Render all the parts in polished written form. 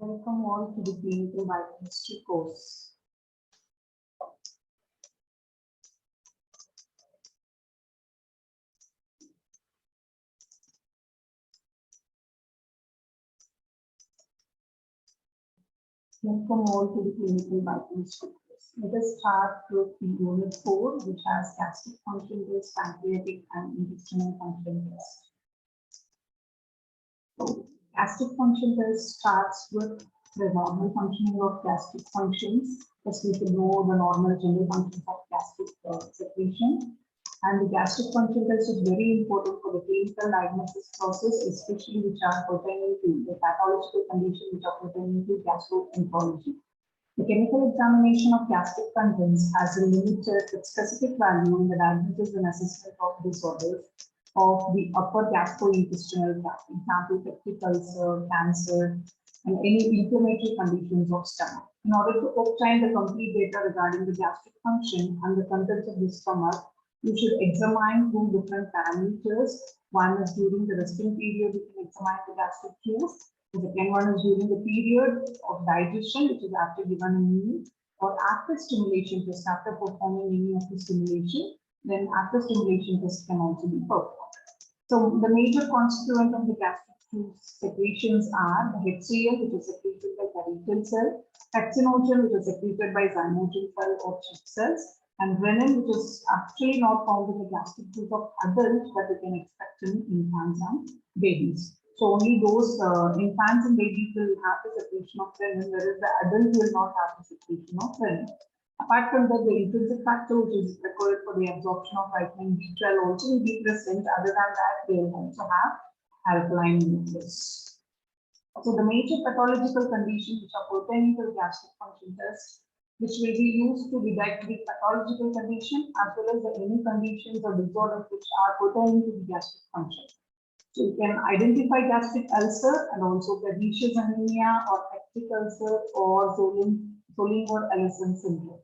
Welcome all to the clinical biochemistry course. Welcome all to the clinical biochemistry course. Let us start with the unit 4, which has gastric function test, pancreatic and intestinal function test. So, gastric function test starts with the normal functioning of gastric functions. First, we should know the normal general functions of gastric secretion. And the gastric function test is very important for the clinical diagnosis process, especially which are pertaining to the pathological conditions which are pertaining to gastroenterology. The chemical examination of gastric contents has a limited but specific value in the diagnosis and assessment of disorders of the upper gastrointestinal tract, example peptic ulcer, cancer, and any inflammatory conditions of stomach. In order to obtain the complete data regarding the gastric function and the contents of the stomach, you should examine two different parameters. One is during the resting period, you can examine the gastric juice. The second one is during the period of digestion, which is after given a meal, or after stimulation test, after performing any of the stimulation, then after stimulation test can also be performed. So the major constituent of the gastric juice secretions are the HCl, which is secreted by parietal cell, hexinogen, which is secreted by zymogen cell or chip cells, and renin, which is actually not found in the gastric juice of adults, but we can expect in infants and babies. So only those infants and babies will have the secretion of renin, whereas the adults will not have the secretion of renin. Apart from that, the intrinsic factor, which is required for the absorption of vitamin B12, also will be present. Other than that, they will also have alkaline nucleus. So the major pathological conditions which are pertaining to the gastric function test, which will be used to detect the pathological condition as well as any conditions or disorders which are pertaining to the gastric function. So you can identify gastric ulcer and also pernicious anemia or peptic ulcer or Zolling or Ellison syndrome.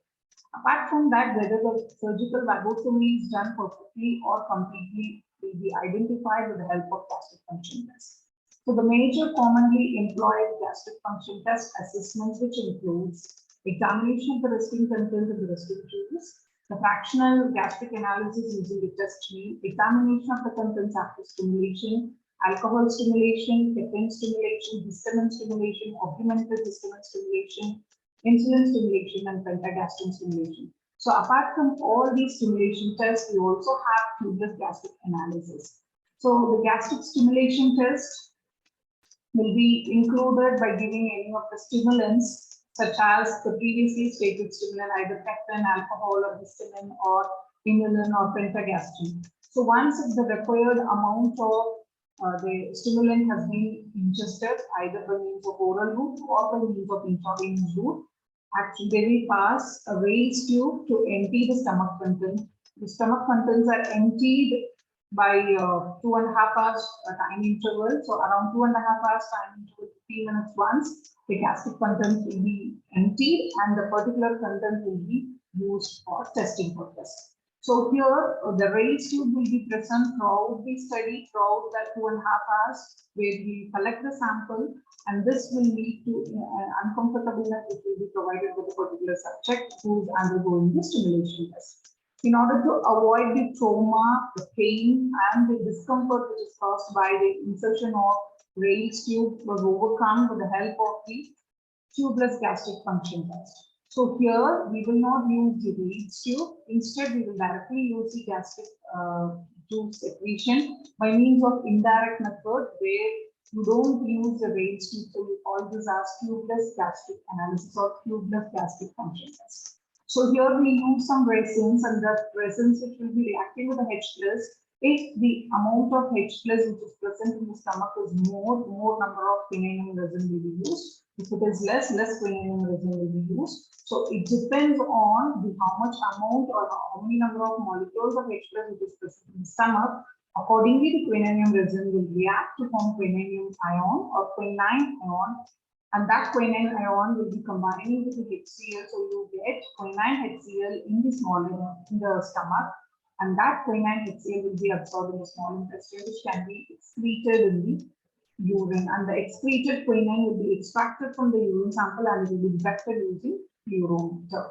Apart from that, whether the surgical vagotomy is done perfectly or completely will be identified with the help of gastric function test. So the major commonly employed gastric function test assessments, which includes examination of the resting contents of the resting juice, the fractional gastric analysis using the test meal, examination of the contents after stimulation, alcohol stimulation, caffeine stimulation, histamine stimulation, augmented histamine stimulation, insulin stimulation, and pentagastrin stimulation. So apart from all these stimulation tests, we also have tubeless gastric analysis. So the gastric stimulation test will be included by giving any of the stimulants such as the previously stated stimulant, either caffeine, alcohol, or histamine, or inulin, or pentagastrin. So once the required amount of the stimulant has been ingested, either by means of oral route or by means of intravenous route, actually they will pass a raised tube to empty the stomach contents. The stomach contents are emptied by 2.5 hours time interval. So around 2.5 hours time interval, 15 minutes once, the gastric contents will be emptied and the particular content will be used for testing purpose. So here the raised tube will be present throughout the study, throughout that 2.5 hours, where we collect the sample, and this will lead to uncomfortableness which will be provided with the particular subject who is undergoing the stimulation test. In order to avoid the trauma, the pain, and the discomfort which is caused by the insertion of raised tube was overcome with the help of the tubeless gastric function test. So here we will not use the raised tube. Instead, we will directly use the gastric juice secretion by means of indirect method where you don't use the raised tube. So we call this as tubeless gastric analysis or tubeless gastric function test. So here we use some resins, and the resins which will be reacting with the H+. If the amount of H+ which is present in the stomach is more number of quinine resin will be used. If it is less quinine resin will be used. So it depends on the how much amount or how many number of molecules of H+ which is present in the stomach. Accordingly, the quininium resin will react to form quininium ion or quinine ion. And that quinine ion will be combining with the HCl, so you get quinine HCl in the stomach, and that quinine HCl will be absorbed in the small intestine, which can be excreted in the urine, and the excreted quinine will be extracted from the urine sample and it will be detected using urometer.